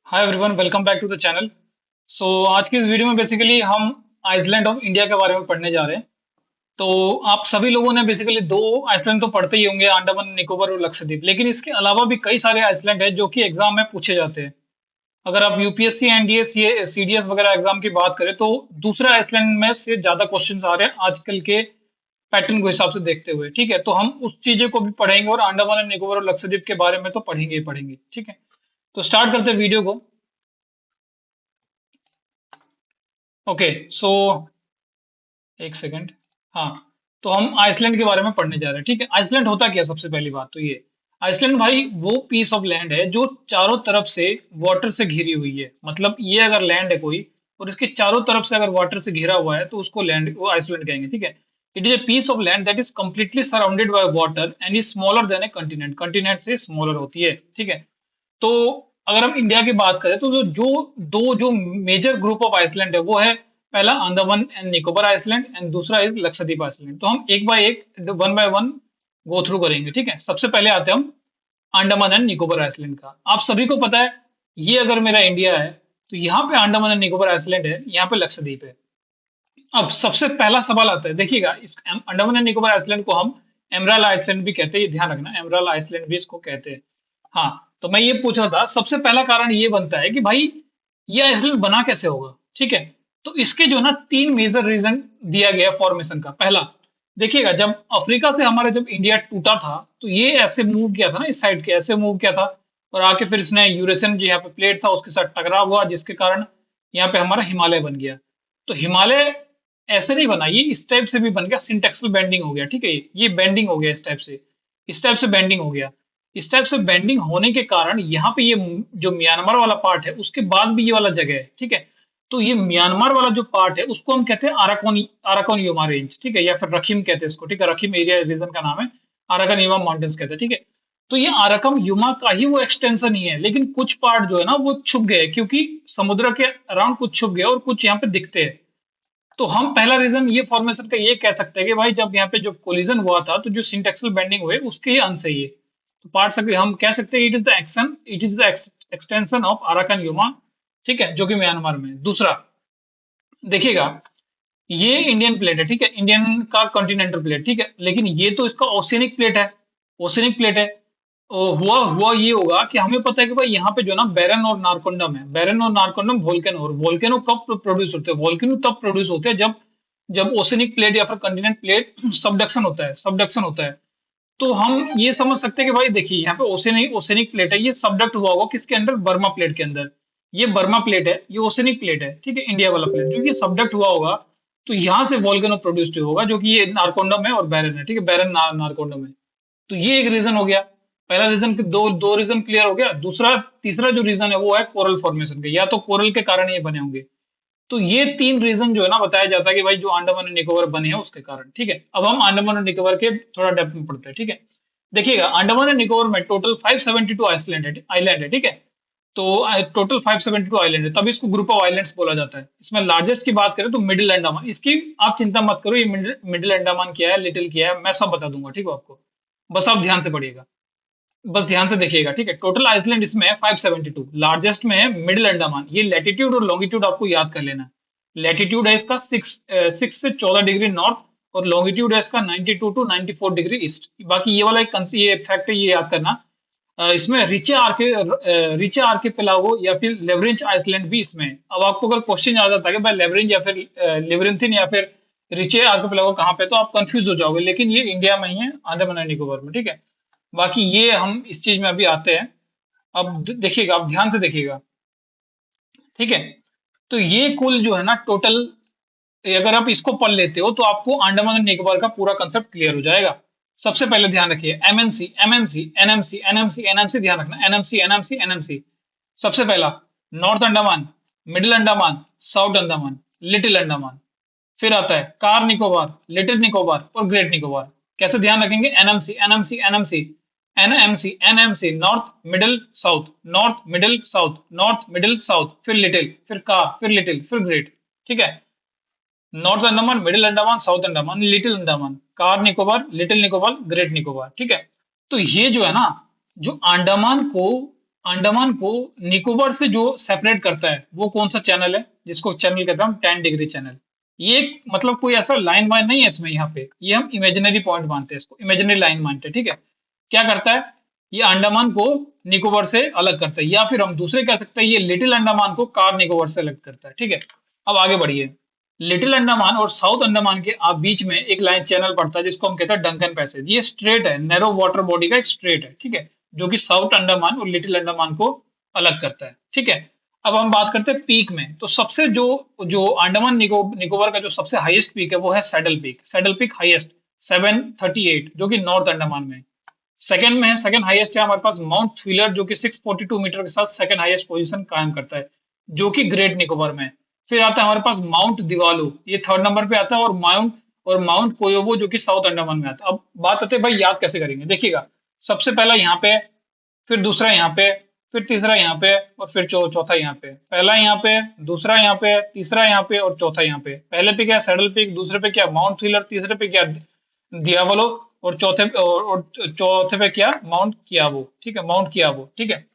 Hi everyone, welcome back to the channel. आज की इस वीडियो में बेसिकली हम आइसलैंड ऑफ इंडिया के बारे में पढ़ने जा रहे हैं। तो आप सभी लोगों ने बेसिकली दो आइसलैंड तो पढ़ते ही होंगे, अंडमान निकोबार और लक्षद्वीप। लेकिन इसके अलावा भी कई सारे आइसलैंड हैं जो कि एग्जाम में पूछे जाते हैं। अगर आप यूपीएससी, एनडीएस, ये सीडीएस वगैरह एग्जाम की बात करें तो दूसरे आइसलैंड में से ज्यादा क्वेश्चन आ रहे हैं आजकल के पैटर्न के हिसाब से देखते हुए। ठीक है, तो हम उस चीजें को भी पढ़ेंगे और अंडमान एंड निकोबार और लक्षद्वीप के बारे में तो पढ़ेंगे ही पढ़ेंगे। ठीक है, तो स्टार्ट करते हैं वीडियो को। ओके, एक सेकंड। हाँ, तो हम आइसलैंड के बारे में पढ़ने जा रहे हैं। ठीक है, आइसलैंड होता क्या है? सबसे पहली बात तो ये, आइसलैंड भाई वो पीस ऑफ लैंड है जो चारों तरफ से वाटर से घिरी हुई है। मतलब ये अगर लैंड है कोई और इसके चारों तरफ से अगर वाटर से घिरा हुआ है तो उसको लैंड, वो आइसलैंड कहेंगे। ठीक है, it is a piece of land that is completely surrounded by water and is smaller than a continent. Continent से स्मॉलर होती है। ठीक है, तो अगर हम इंडिया की बात करें तो जो मेजर ग्रुप ऑफ आइसलैंड है वो है, पहला Andaman and Nicobar island and दूसरा इज लक्षद्वीप आइसलैंड। तो हम एक बाय एक, one by one go through करेंगे। ठीक है, सबसे पहले आते हैं हम अंडमान एंड निकोबार आइसलैंड का। आप सभी को पता है, ये अगर मेरा इंडिया है तो यहाँ पे अंडमान एंड निकोबार आइसलैंड है, यहाँ पे लक्षद्वीप है। अब सबसे पहला सवाल आता है, देखिएगा, इस अंडमान एंड निकोबार आइसलैंड को हम एमराल आइसलैंड भी कहते हैं, ये ध्यान रखना, एमराल आइसलैंड भी इसको कहते हैं। हाँ, तो मैं ये पूछ रहा था, सबसे पहला कारण ये बनता है कि भाई ये आइसलैंड बना कैसे होगा। ठीक है, तो इसके जो ना तीन मेजर रीजन दिया गया फॉर्मेशन का। पहला, देखिएगा, जब अफ्रीका से हमारा जब इंडिया टूटा था तो ये ऐसे मूव किया था ना, इस साइड के ऐसे मूव किया था और आके फिर इसने यूरेशियन जो यहाँ पे प्लेट था उसके साथ टकराव हुआ, जिसके कारण यहाँ पे हमारा हिमालय बन गया। तो हिमालय ऐसे नहीं बना, ये इस टाइप से भी बन गया, सिंटेक्सल बेंडिंग हो गया। ठीक है, ये बेंडिंग हो गया इस टाइप से, इस टाइप से बेंडिंग हो गया। इस टाइप से बेंडिंग होने के कारण यहाँ पे ये जो म्यांमार वाला पार्ट है उसके बाद भी ये वाला जगह है। ठीक है, तो ये म्यांमार वाला जो पार्ट है उसको हम कहते हैं अराकोन, अराकोन योमा रेंज। ठीक है, या फिर रखीम कहते हैं इसको। ठीक है, रखीम एरिया रीजन का नाम है, अराकन योमा माउंटेन्स कहते हैं। ठीक है, तो ये अराकम युमा का ही वो एक्सटेंशन ही है, लेकिन कुछ पार्ट जो है ना वो छुप गए, क्योंकि समुद्र के अराउंड कुछ छुप गए और कुछ यहाँ पे दिखते हैं। तो हम पहला रीजन ये फॉर्मेशन का ये कह सकते हैं कि भाई जब यहाँ पे जो कोलिजन हुआ था तो जो सिंटेक्सल बेंडिंग हुए उसके ही अंश है ये। तो पार्ट सकते हम कह सकते हैं, it is the action, it is the extension of Arakan यूमा। ठीक है, जो कि म्यांमार में है। दूसरा, देखिएगा, ये इंडियन प्लेट है। ठीक है, इंडियन का कॉन्टिनेंटल प्लेट। ठीक है, लेकिन ये तो इसका ओशियनिक प्लेट है, ओशियनिक प्लेट है। हुआ हुआ ये होगा कि हमें पता है कि भाई यहाँ पे जो ना बैरन और नारकोंडम है, बैरन और नारकोंडम वोल्केनो, और वोल्केनो कब प्रोड्यूस होते हैं? वोल्केनो तब प्रोड्यूस होते हैं जब जब ओशनिक प्लेट या फिर कंटिनेंट प्लेट सबडक्शन होता है, सबडक्शन होता है। तो हम ये समझ सकते हैं कि भाई देखिए, यहाँ पे ओशनिक ओशनिक प्लेट है, ये सबडक्ट हुआ होगा किसके अंदर? बर्मा प्लेट के अंदर। ये बर्मा प्लेट है, ये ओशनिक प्लेट है। ठीक है, इंडिया वाला प्लेट जो कि सबडक्ट हुआ होगा, तो यहाँ से वोल्केनो प्रोड्यूस्ड होगा, जो कि ये नारकोंडम है और बैरन है। ठीक है, बैरन नारकोंडम है। तो ये एक रीजन हो गया। पहला रीजन के दो दो रीजन क्लियर हो गया। दूसरा, तीसरा जो रीजन है वो है कोरल फॉर्मेशन के, या तो कोरल के कारण ये बने होंगे। तो ये तीन रीजन जो है ना बताया जाता है कि भाई जो अंडमान एंड निकोबार बने हैं उसके कारण। ठीक है, अब हम अंडमान एंड निकोबार के थोड़ा डेप्थ में पढ़ते हैं। ठीक है, देखिएगा, अंडमान एंड निकोबार में टोटल 572 आइसलैंड है, आइलैंड है। ठीक है, तो टोटल 572 आइलैंड है, तब इसको ग्रुप ऑफ आइलैंड्स बोला जाता है। इसमें लार्जेस्ट की बात करें तो मिडिल अंडमान, इसकी आप चिंता मत करो, ये मिडिल अंडमान क्या है, लिटिल क्या है, मैं सब बता दूंगा। ठीक है आपको, बस आप ध्यान से पढ़िएगा, बस ध्यान से देखिएगा। ठीक है, टोटल आइसलैंड इसमें है 572, लार्जेस्ट में है मिडिल अंडमान। ये लैटिट्यूड और लॉन्गिट्यूड आपको याद कर लेना है। लैटिट्यूड है इसका 6 से 14 डिग्री नॉर्थ, और लॉन्गिट्यूड है इसका 92 to 94 डिग्री ईस्ट। बाकी ये वाला एक ये फैक्ट है, ये याद करना। इसमें रिचे आर्किपेलागो या फिर लेवरेंज आइसलैंड भी इसमें है। अब आपको अगर क्वेश्चन आ जाता है कि भाई लेवरेंज या फिर लिवरेंथिन या फिर रिचे आर्किपेलागो कहाँ पे, तो आप कंफ्यूज हो जाओगे, लेकिन ये इंडिया में ही है, अंडमान एंड निकोबार में। ठीक है, बाकी ये हम इस चीज में अभी आते हैं। अब देखिएगा, आप ध्यान से देखिएगा। ठीक है, तो ये कुल जो है ना टोटल, अगर आप इसको पढ़ लेते हो तो आपको अंडमान एंड निकोबार का पूरा कंसेप्ट क्लियर हो जाएगा। सबसे पहले ध्यान रखिए, MNC, MNC, NMC, NMC, NMC, ध्यान रखना, एनएमसी, एनएमसी, एनएमसी। सबसे पहला, north Andaman, middle Andaman, south Andaman, little Andaman. फिर आता है कार निकोबार, लिटिल निकोबार और ग्रेट निकोबार। कैसे ध्यान रखेंगे? NMC, NMC, NMC, NMC, NMC, north middle south, north middle south, north middle south, फिर लिटिल, फिर कार, फिर लिटिल, फिर ग्रेट। ठीक है, north Andaman, middle Andaman, south Andaman, little Andaman, car Nicobar, little Nicobar, great Nicobar. ठीक है, तो ये जो है ना, जो अंडमान को अंडमान को निकोबार से जो सेपरेट करता है वो कौन सा चैनल है, जिसको चैनल कहते हैं हम 10 डिग्री चैनल। ये मतलब कोई ऐसा लाइन वाइन नहीं है इसमें, यहाँ पे ये हम इमेजिनरी पॉइंट मानते हैं, इसको इमेजिनरी लाइन मानते हैं, ठीक है। क्या करता है, ये अंडमान को निकोबार से अलग करता है, या फिर हम दूसरे कह सकते हैं ये लिटिल अंडमान को कार निकोबार से अलग करता है, ठीक है। अब आगे बढ़िए। लिटिल अंडमान और साउथ अंडमान के आप बीच में एक लाइन चैनल पड़ता है जिसको हम कहते हैं डंकन पैसेज। ये स्ट्रेट है, नैरो वाटर बॉडी का एक स्ट्रेट है, ठीक है, जो कि साउथ अंडमान और लिटिल अंडमान को अलग करता है, ठीक है। अब हम बात करते हैं पीक में, तो सबसे जो जो अंडमान निकोबार का जो सबसे हाईएस्ट पीक है वो है saddle peak. Saddle peak highest 738, जो कि नॉर्थ अंडमान में। सेकंड में है, सेकंड हाईएस्ट है हमारे पास माउंट व्हीलर, जो कि 642 मीटर के साथ सेकंड हाईएस्ट पोजीशन कायम करता है, जो कि ग्रेट निकोबार में है। फिर आता है हमारे पास माउंट दिवालो, ये थर्ड नंबर पे आता है, और माउंट कोयोबो, जो कि साउथ अंडमान में आता है। अब बात आती है भाई याद कैसे करेंगे, देखिएगा। सबसे पहला यहाँ पे, फिर दूसरा यहाँ पे, फिर तीसरा यहाँ पे, और फिर चौथा यहाँ पे। पहला यहाँ पे, दूसरा यहाँ पे, तीसरा यहाँ पे, और चौथा यहाँ पे। पहले पे क्या सैडल पीक, दूसरे पे क्या माउंट व्हीलर, तीसरे पे क्या दियावलो, और चौथे पे क्या माउंट कियाबो, ठीक है, माउंट कियाबो, ठीक है।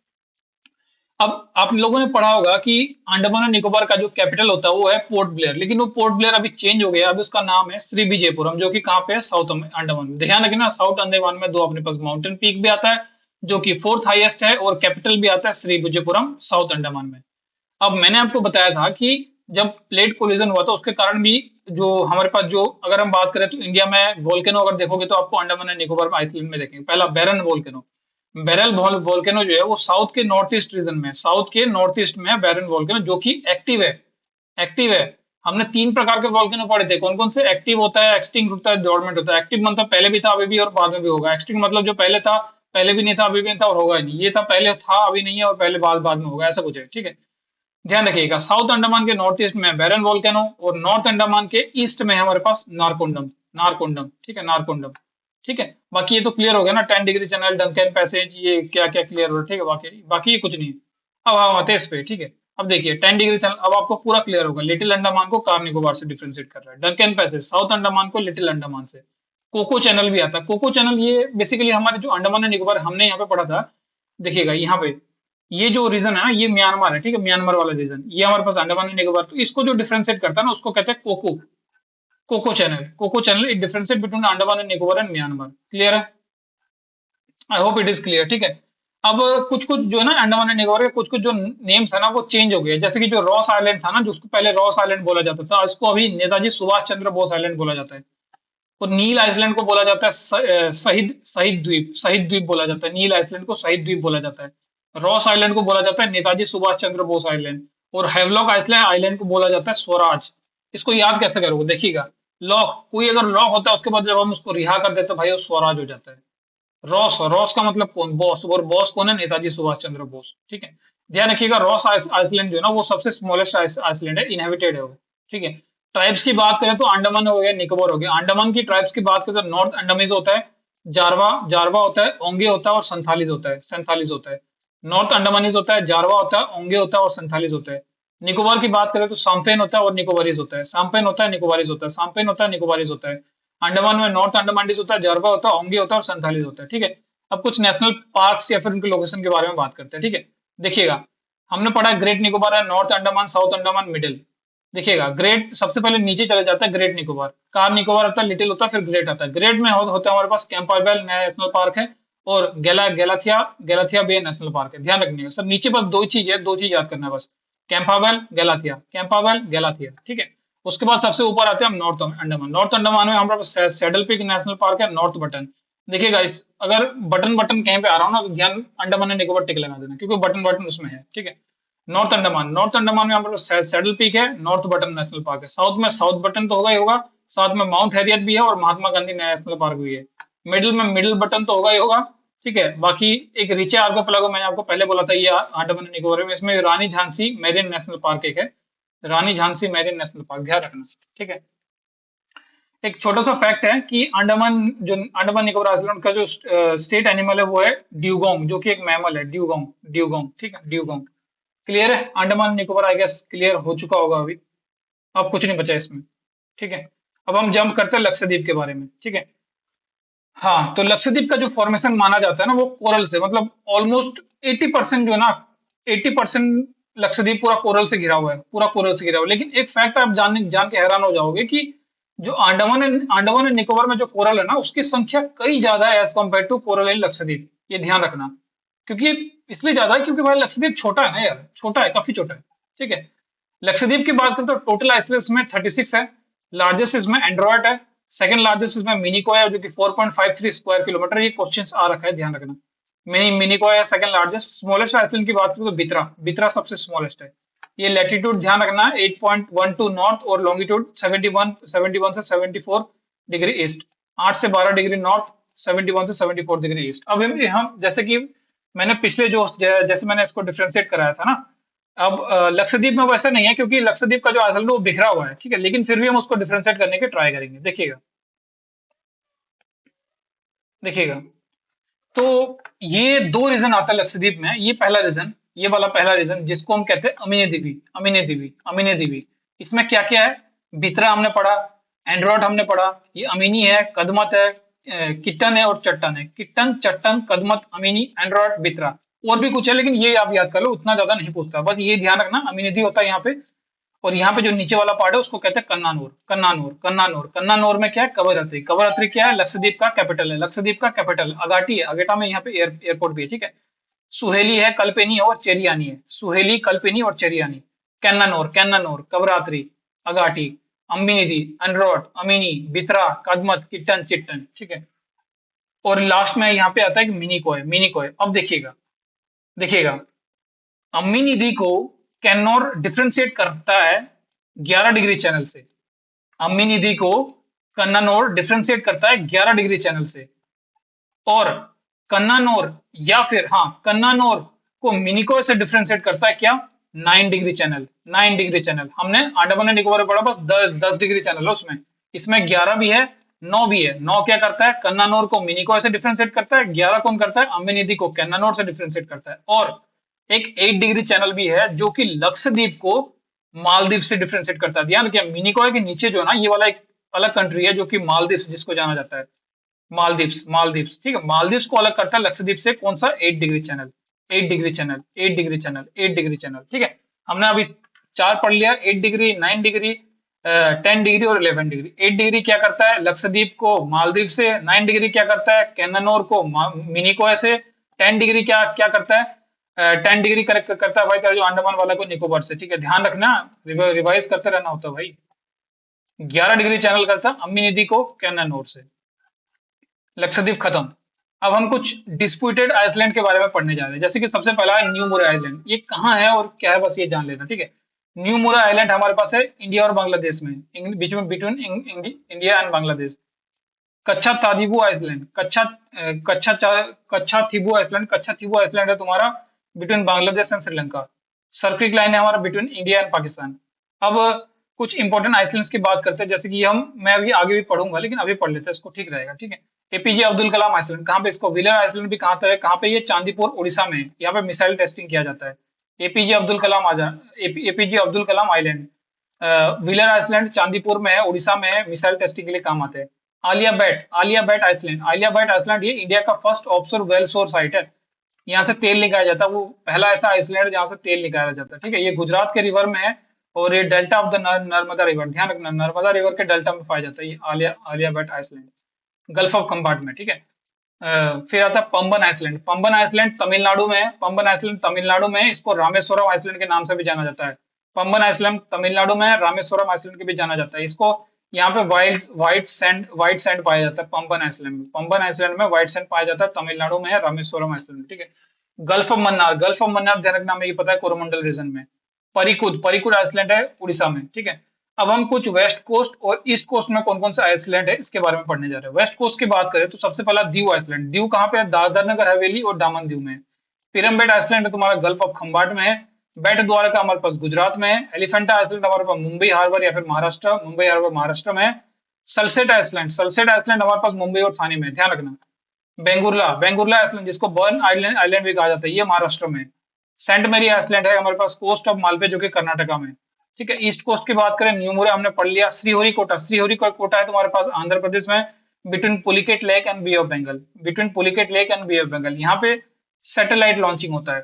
अब आप लोगों ने पढ़ा होगा कि अंडमान और निकोबार का जो कैपिटल होता है वो है पोर्ट ब्लेयर, लेकिन वो पोर्ट ब्लेयर अभी चेंज हो गया, अब उसका नाम है श्री विजयपुरम, जो कि कहाँ पे है, साउथ अंडमान में। ध्यान रखना, साउथ अंडमान में दो अपने पास माउंटेन पीक भी आता है, जो कि फोर्थ हाईएस्ट है, और कैपिटल भी आता है श्री विजयपुरम, साउथ अंडमान में। अब मैंने आपको बताया था कि जब प्लेट कोलिजन हुआ था उसके कारण भी जो हमारे पास जो, अगर हम बात करें तो इंडिया में वोल्केनो अगर देखोगे तो आपको अंडमान एंड निकोबार में, आइसलैंड में देखेंगे। पहला बैरन वोल्केनो। बैरल वोल्केनो जो है वो साउथ के नॉर्थ ईस्ट रीजन में, साउथ के नॉर्थ ईस्ट में है बैरन वोल्केनो, जो कि एक्टिव है। एक्टिव है। हमने तीन प्रकार के वोल्केनो पढ़े थे, कौन कौन से, एक्टिव होता है, एक्सटिंक्ट होता है, डोर्मेंट होता है। एक्टिव मतलब पहले भी था, अभी भी, और बाद में भी होगा। एक्सटिंक्ट मतलब जो पहले था, पहले भी नहीं था, अभी भी नहीं था, और होगा ही नहीं। ये था पहले था, अभी नहीं है, और पहले बाद बाद में होगा, ऐसा कुछ है, ठीक है। ध्यान रखिएगा, साउथ अंडमान के नॉर्थ ईस्ट में बैरन वोल्केनो, और नॉर्थ अंडमान के ईस्ट में है हमारे पास नारकोंडम। नारकोंडम, ठीक है, नारकोंडम, ठीक है। बाकी ये तो क्लियर हो गया ना, 10 डिग्री चैनल, डंकन पैसेज, ये क्या क्या क्लियर हो रहा है, ठीक है। बाकी बाकी ये कुछ नहीं है। अब हम आते हैं इस पे, ठीक है। अब देखिए 10 डिग्री चैनल, अब आपको पूरा क्लियर होगा। लिटिल अंडमान को कार निकोबार से डिफ्रेंशिएट कर रहा है, डंकन पैसेज साउथ अंडमान को लिटिल अंडमान से। कोको चैनल भी आता है। कोको चैनल ये बेसिकली हमारे जो अंडमान एंड निकोबार हमने यहाँ पे पढ़ा था, देखिएगा यहाँ पे, ये जो रीजन है ना, ये म्यांमार है, ठीक है, म्यांमार वाला रीजन, ये हमारे पास अंडमान एंड निकोबार। तो इसको जो डिफरेंशिएट करता है ना, उसको कहते हैं Coco. Coco channel, Coco channel it differentiate between Andaman and Nicobar and Myanmar. Clear है? I hope it is clear, ठीक है। अब कुछ कुछ जो है ना अंडमान एंड निकोबार के कुछ कुछ जो नेम्स है ना वो चेंज हो गए, जैसे कि जो रॉस आइलैंड था ना, जिसको पहले रॉस आइलैंड बोला जाता था, इसको अभी नेताजी सुभाष चंद्र बोस आइलैंड बोला जाता है। तो नील आइसलैंड को बोला जाता है शहीद शहीद द्वीप, शहीद द्वीप बोला जाता है। नील आइसलैंड को शहीद द्वीप बोला जाता है। रॉस आइलैंड को बोला जाता है नेताजी सुभाष चंद्र बोस आइलैंड। और हेवलॉक आइसलैंड आइलैंड को बोला जाता है स्वराज। इसको याद कैसे करोगे, देखिएगा। लॉक, कोई अगर लॉक होता है उसके बाद जब हम उसको रिहा कर देते हैं भाई, वो स्वराज हो जाता है। रॉस, रॉस का मतलब कौन, बॉस, और बॉस कौन है, नेताजी सुभाष चंद्र बोस, ठीक है। ध्यान रखिएगा, रॉस आइसलैंड जो है ना वो सबसे स्मॉलेस्ट आइसलैंड है, इनहेबिटेड है वो, ठीक है। ट्राइब्स की बात करें तो अंडमान हो गया, निकोबार हो गया। अंडमान की ट्राइब्स की बात करें तो नॉर्थ अंडमीज होता है, जारवा जारवा होता है, ओंगे होता है, और संथालीज होता है, सैंथालीज होता है। नॉर्थ अंडमानीज होता है, जारवा होता है, ओंगे होता है, और संथालीज होता है। निकोबार की बात करें तो साम्पेन होता है और निकोबारीज होता है, साम्पेन होता है, निकोबारीज होता है, साम्पेन होता है, निकोबारीज होता है। अंडमान में नॉर्थ अंडमानीज होता है, जारवा होता है, ओंगे होता है, और संथालीज होता है, ठीक है। अब कुछ नेशनल पार्क्स या फिर उनके लोकेशन के बारे में बात करते हैं, ठीक है। देखिएगा, हमने पढ़ा ग्रेट निकोबार है, north Andaman, south Andaman, middle. देखिएगा, ग्रेट सबसे पहले नीचे चले जाता है, ग्रेट निकोबार, कार निकोबार आता है, लिटिल होता है, फिर ग्रेट आता है। ग्रेट में होता है हमारे पास कैंपबेल नेशनल पार्क है, और गैलाथिया गैलाथिया बे नेशनल पार्क है। ध्यान रखनी है सर, नीचे बस दो चीज है, दो चीज याद करना है बस, कैंपावेल गैलाथिया, कैंपावेल गैलाथिया, ठीक है। उसके बाद सबसे ऊपर आते हैं हम नॉर्थ अंडमान। नॉर्थ अंडमान में हमारे पास सैडल पीक नेशनल पार्क है, नॉर्थ बटन। देखिएगा, इस अगर बटन बटन कहीं पे आ रहा हो ना तो ध्यान अंडमान एंड निकोबार टिक लगा देना, क्योंकि बटन बटन उसमें है, ठीक है। नॉर्थ अंडमान, नॉर्थ अंडमान में हमारे पास सैडल पीक है, नॉर्थ बटन नेशनल पार्क है। साउथ में साउथ बटन तो होगा ही होगा, साथ में माउंट हैरियट भी है, और महात्मा गांधी नेशनल पार्क भी है। मिडिल में मिडिल बटन तो होगा ही होगा, ठीक है। बाकी एक रीचे आर्कोपेलागो मैंने आपको पहले बोला था, ये अंडमान एंड निकोबार में, इसमें रानी झांसी मैरीन नेशनल पार्क एक है, रानी झांसी मैरीन नेशनल पार्क, ध्यान रखना, ठीक है। एक छोटा सा फैक्ट है कि अंडमान, जो अंडमान निकोबार आइलैंड का जो स्टेट एनिमल है वो है ड्यूगोंग, जो कि एक मैमल है, ड्यूगोंग, ड्यूगोंग, ठीक है, ड्यूगोंग। क्लियर है? Andaman Nicobar I guess clear हो चुका होगा अभी, अब कुछ नहीं बचा इसमें, ठीक है। अब हम जंप करते हैं लक्षद्वीप के बारे में, ठीक है। हाँ, तो लक्षद्वीप का जो फॉर्मेशन माना जाता है ना वो कोरल से, मतलब ऑलमोस्ट 80% जो है ना, 80% लक्षद्वीप पूरा कोरल से घिरा हुआ है, पूरा कोरल से घिरा हुआ है। लेकिन एक फैक्ट आप जान के हैरान हो जाओगे कि जो अंडमान एंड निकोबार में जो कोरल है ना, उसकी संख्या कई ज्यादा है एज कम्पेयर टू कोरल इन लक्षद्वीप। ये ध्यान रखना, क्योंकि इसलिए ज्यादा है क्योंकि भाई लक्षद्वीप छोटा है ना यार, छोटा है, काफी छोटा है। ठीक है। लक्षद्वीप की बात करें तो टोटल आइसलैंड्स में 36 है। लार्जेस्ट इसमें एंड्रॉयड है। सेकंड लार्जेस्ट इसमें मिनिकॉय है जो कि 4.53 स्क्वायर किलोमीटर। ये क्वेश्चन आ रखा है, ध्यान रखना। मिनिकॉय है सेकंड लार्जेस्ट। स्मॉलेस्ट आइसलैंड की बात करें तो बित्रा, बित्रा सबसे स्मॉलेस्ट है। ये लैटिट्यूड ध्यान रखना 8.12 नॉर्थ और लॉन्गिट्यूड 71 से 74 डिग्री ईस्ट। 8 से 12 डिग्री नॉर्थ, 71 से 74 डिग्री ईस्ट। अब हम जैसे कि मैंने पिछले जो जैसे मैंने इसको डिफ्रेंशिएट कराया था ना, अब लक्षद्वीप में वैसा नहीं है क्योंकि लक्षद्वीप का जो आइसलैंड है वो बिखरा हुआ है, ठीक है, लेकिन फिर भी हम उसको डिफरेंशिएट करने की ट्राई करेंगे। देखिएगा, देखिएगा। तो ये दो रीजन आता है लक्षद्वीप में। ये पहला रीजन, ये वाला पहला रीजन जिसको हम कहते हैं अमीने द्वीपी, अमीने द्वीपी, अमीने द्वीपी। इसमें क्या क्या है? बितरा हमने पढ़ा, एंड्रॉयड हमने पढ़ा, ये अमीनी है, कदमत है, किट्टन है और चट्टन है। किट्टन, चट्टन, कदमत, अमीनी, एंड्रॉयड, बितरा। और भी कुछ है लेकिन ये आप याद कर लो, उतना ज्यादा नहीं पूछता, बस ये ध्यान रखना अमीनी द्वीप होता है यहाँ पे। और यहाँ पे जो नीचे वाला पार्ट है उसको कहते हैं कन्नानूर, कन्नानूर, कन्नानूर। कन्नानूर में क्या है? कवरत्ती। कवरत्ती क्या है? लक्षद्वीप का कैपिटल है, लक्षद्वीप का कैपिटल। अगाटी है, अगेटा में यहाँ पे एयरपोर्ट भी है, ठीक है। सुहेली है, कल्पेनी और चेरियानी है। सुहेली, कल्पेनी और चेरियानी। कैन्नानोर, कैन्नानोर, कवरात्रि, अगाटी, अम्बिनिधि, एंड्रोट, अमीनी, बिथरा, कदमत, किट्टन, चिट्टन, ठीक है। और लास्ट में यहाँ पे आता है कि मिनिकोय, मिनिकोय। अब देखिएगा, देखिएगा, अम्बिनिधि को कैन्नौर डिफ्रेंशिएट करता है 11 डिग्री चैनल से। अम्मी निधि को कन्नानोर डिफरेंशिएट करता है 11 डिग्री चैनल से। और कन्नानोर, या फिर हाँ, कन्नानोर को मिनिको से डिफरेंशिएट करता है क्या? 9 डिग्री चैनल, 9 डिग्री चैनल। हमने अंडमान एंड निकोबार में पढ़ा बस 10 डिग्री चैनल है उसमें। इसमें 11 भी है, 9 भी है। 9 क्या करता है? कन्नानोर को मिनिको से डिफरेंशिएट करता है। 11 कौन करता है? अम्मी निधि को कन्नानोर से डिफरेंशिएट करता है। और एक 8 डिग्री चैनल भी है जो कि लक्षद्वीप को मालदीव से डिफरेंशिएट करता है। ध्यान रखिए, मिनिकॉय के नीचे जो है ना, ये वाला एक अलग कंट्री है जो कि मालदीव जिसको जाना जाता है। मालदीव्स, मालदीव्स, ठीक है। मालदीव्स को अलग करता है लक्षद्वीप से कौन सा? 8 degree channel, 8 degree channel, 8 degree channel, 8 degree channel, ठीक है। हमने अभी चार पढ़ लिया, 8 डिग्री, 9 डिग्री, 10 डिग्री और 11 डिग्री। 8 डिग्री क्या करता है? लक्षद्वीप को मालदीव से। 9 डिग्री क्या करता है? कैनानोर को मिनिकॉय से। 10 डिग्री क्या क्या करता है? 10 डिग्री करेक्ट करता है भाई तेरा जो अंडमान वाला को निकोबार से, ठीक है। ध्यान रखना, रिवाइज करते रहना होता है भाई। 11 डिग्री चैनल करता है अम्मी निधि को कैनानोर से। लक्षद्वीप खत्म। अब हम कुछ डिस्प्यूटेड आइसलैंड के बारे में पढ़ने जा रहे हैं। जैसे कि सबसे पहला है न्यू मुरा आइलैंड। ये कहाँ है और क्या है, बस ये जान लेना, ठीक है। न्यू मुरा आइलैंड हमारे पास है इंडिया और बांग्लादेश में, बीच में, बिटवीन इंडिया एंड बांग्लादेश। कच्छा तादीबू आइसलैंड, कच्छा थीबू आइसलैंड, कच्छा थीबू आइसलैंड है तुम्हारा between Bangladesh and Sri Lanka. Circuit line है हमारा बिटवीन इंडिया एंड पाकिस्तान। अब कुछ इंपॉर्टेंट आइसलैंड्स की बात करते हैं, जैसे कि मैं अभी आगे भी पढ़ूंगा लेकिन अभी पढ़ लेते हैं इसको, ठीक रहेगा, ठीक है। एपीजे अब्दुल कलाम आइसलैंड कहाँ पे? इसको व्हीलर आइसलैंड भी कहाँ पे है? कहाँ पे? ये चांदीपुर उड़ीसा में है। यहाँ पे मिसाइल टेस्टिंग किया जाता है। एपीजे अब्दुल कलाम आजा एपीजे अब्दुल कलाम आइलैंड, व्हीलर आइसलैंड चांदीपुर में है, उड़ीसा में है, मिसाइल टेस्टिंग के लिए काम आते हैं। आलिया बैट, आलिया बैट आइसलैंड, आलिया बैट आइसलैंड ये इंडिया का first offshore well source site है। यहाँ से तेल निकाला जाता है, वो पहला ऐसा आइसलैंड है जहाँ से तेल निकाला जाता है, ठीक है। ये गुजरात के रिवर में है और ये delta of the Narmada river, ध्यान रखना, नर्मदा रिवर के डेल्टा में पाया जाता है ये Aliya Aliya Bet island, gulf of Khambhat में, ठीक है। फिर आता है पंबन आइसलैंड। पंबन आइसलैंड तमिलनाडु में है। पंबन आइसलैंड तमिलनाडु में है। इसको रामेश्वरम आइसलैंड के नाम से भी जाना जाता है। पंबन आइसलैंड तमिलनाडु में है, रामेश्वरम आइसलैंड के भी जाना जाता है इसको। यहाँ पे व्हाइट सैंड पाया जाता है पंबन आइसलैंड में। पंबन आइसलैंड में व्हाइट सैंड पाया जाता है, तमिलनाडु में है, रामेश्वरम आइसलैंड में, ठीक है। Gulf of Mannar, gulf of Mannar ध्यान रखना, हमें ये पता है कोरोमंडल रीजन में। परिकुद, परिकुद आइसलैंड है उड़ीसा में, ठीक है। अब हम कुछ वेस्ट कोस्ट और ईस्ट कोस्ट में कौन कौन से आइसलैंड है इसके बारे में पढ़ने जा रहे हैं। वेस्ट कोस्ट की बात करें तो सबसे पहला दीव आइसलैंड। दीव कहाँ पे है? दादर नगर हवेली और दामन दीव में है। पिरमबेट आइसलैंड है तुम्हारा गल्फ ऑफ खंबाट में है। बेट द्वारका हमारे पास गुजरात में है। एलिफेंटा आइसलैंड हमारे पास मुंबई हार्बर या फिर महाराष्ट्र, मुंबई हार्बर महाराष्ट्र में है। सलसेट आइसलैंड, सलसेट आइसलैंड हमारे पास मुंबई और थाने में है, ध्यान रखना। बेंगुरला, बेंगुरला आइसलैंड जिसको बर्न आइलैंड आइलैंड भी कहा जाता है, ये महाराष्ट्र में। सेंट मेरी आइसलैंड है हमारे पास कोस्ट ऑफ मालवे जो कि कर्नाटका में, ठीक है। ईस्ट कोस्ट की बात करें, न्यूमुरा हमने पढ़ लिया। श्रीहरिकोटा, श्रीहरिकोटा है तुम्हारे पास आंध्र प्रदेश में। Between Pulicat lake and bay of Bengal, between Pulicat lake and bay of Bengal, यहाँ पे सैटेलाइट लॉन्चिंग होता है।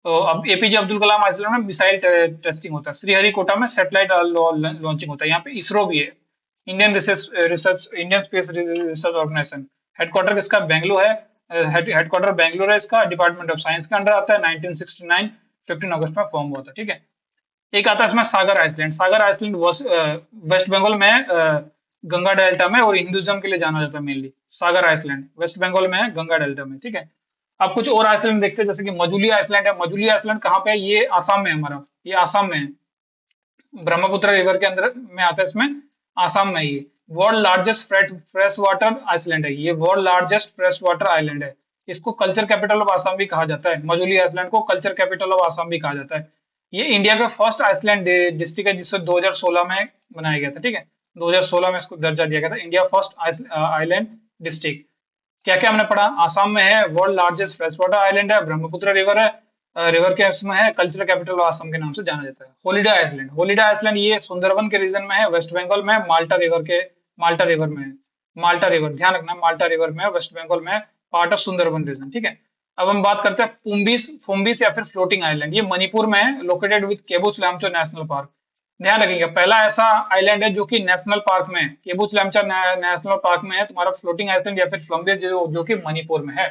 तो अब एपीजे अब्दुल कलाम आइसलैंड में मिसाइल टेस्टिंग होता है, श्रीहरिकोटा में सैटेलाइट लॉन्चिंग होता है, यहाँ पे इसरो भी है, Indian research research Indian space research organisation. Headquarter किसका, बेंगलुरु है, हेडक्वार्टर बेंगलुरु है इसका, डिपार्टमेंट ऑफ साइंस के अंडर आता है, 1969 15 अगस्त में फॉर्म हुआ था, ठीक है। एक आता है इसमें सागर आइसलैंड, सागर आइसलैंड वेस्ट बंगाल में है, गंगा डेल्टा में, और हिंदुज्म के लिए जाना जाता है मेनली। सागर आइसलैंड वेस्ट बंगाल में है, गंगा डेल्टा में, ठीक है। अब कुछ और आइसलैंड देखते हैं, जैसे कि मजुली आइसलैंड है। मजुली आइसलैंड कहाँ पे है, ये आसाम में है हमारा, ये आसाम में है, ब्रह्मपुत्र रिवर के अंदर में आता है इसमें, आसाम में ये world largest fresh water island है, ये world largest fresh water island है। इसको कल्चर कैपिटल ऑफ आसाम भी कहा जाता है, मजुली आइसलैंड को कल्चर कैपिटल ऑफ आसाम भी कहा जाता है। ये इंडिया का फर्स्ट आइसलैंड डिस्ट्रिक्ट है, जिसको 2016 में बनाया गया था, ठीक है। 2016 में इसको दर्जा दिया गया था, इंडिया फर्स्ट आइलैंड डिस्ट्रिक्ट। क्या क्या हमने पढ़ा, आसाम में है, world largest fresh water island है, ब्रह्मपुत्र रिवर है, रिवर के उसमें है, कल्चरल कैपिटल ऑफ आसाम के नाम से जाना जाता है। होलिडे आइलैंड, होलिडे आइलैंड ये सुंदरबन के रीजन में है, वेस्ट बंगाल में, माल्टा रिवर में है, माल्टा रिवर ध्यान रखना, माल्टा रिवर में है, वेस्ट बंगाल में, पार्ट ऑफ सुंदरबन रीजन, ठीक है। अब हम बात करते हैं पुम्बिस, फुम्बिस या फिर फ्लोटिंग आइलैंड, ये मणिपुर में है, लोकेटेड विद केबुस लैमचो नेशनल पार्क। ध्यान रखिएगा, पहला ऐसा आइलैंड है जो कि नेशनल पार्क में है, केबुस लैमचा नेशनल पार्क में है तुम्हारा फ्लोटिंग आइलैंड, या फिर फ्लम्बिस जो कि मणिपुर में है।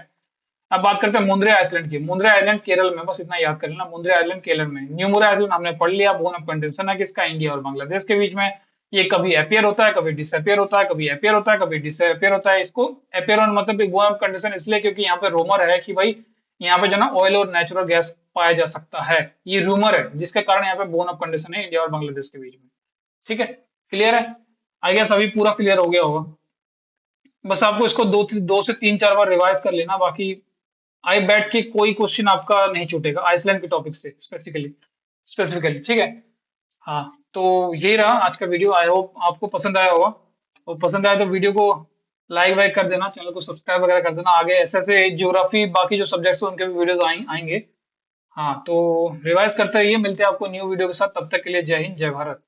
अब बात करते हैं मुंद्रे आइलैंड की, मुंद्रे आइलैंड केरल में, बस इतना याद कर लेना, मुंद्रे आइलैंड केरल में। न्यूमुरा आइलैंड हमने पढ़ लिया, बोन ऑफ कंटेंशन है किसका, इंडिया और बांग्लादेश के बीच में। ये कभी अपियर होता है, कभी डिसअपियर होता है, कभी अपियर होता है, कभी डिसअपियर होता है। इसको अपियर होने मतलब बोन ऑफ कंडीशन इसलिए क्योंकि यहाँ पे रूमर है कि भाई यहाँ पे जो ना ऑयल और नेचुरल गैस पाया जा सकता है, ये रूमर है, जिसके कारण यहाँ पे बोन ऑफ कंडीशन है इंडिया और बांग्लादेश के बीच में, ठीक है। क्लियर है, आई गेस अभी पूरा क्लियर हो गया होगा। बस आपको इसको दो से तीन चार बार रिवाइज कर लेना, बाकी आई बैट कि कोई क्वेश्चन आपका नहीं छूटेगा आइसलैंड के टॉपिक से स्पेसिफिकली, ठीक है। हाँ, तो यही रहा आज का वीडियो, आई होप आपको पसंद आया होगा, और पसंद आया तो वीडियो को लाइक वाइक कर देना, चैनल को सब्सक्राइब वगैरह कर देना, आगे ऐसे ऐसे ज्योग्राफी बाकी जो सब्जेक्ट्स हैं उनके भी वीडियोस आएंगे। हाँ, तो रिवाइज करते रहिए, मिलते हैं आपको न्यू वीडियो के साथ, तब तक के लिए जय हिंद जय भारत।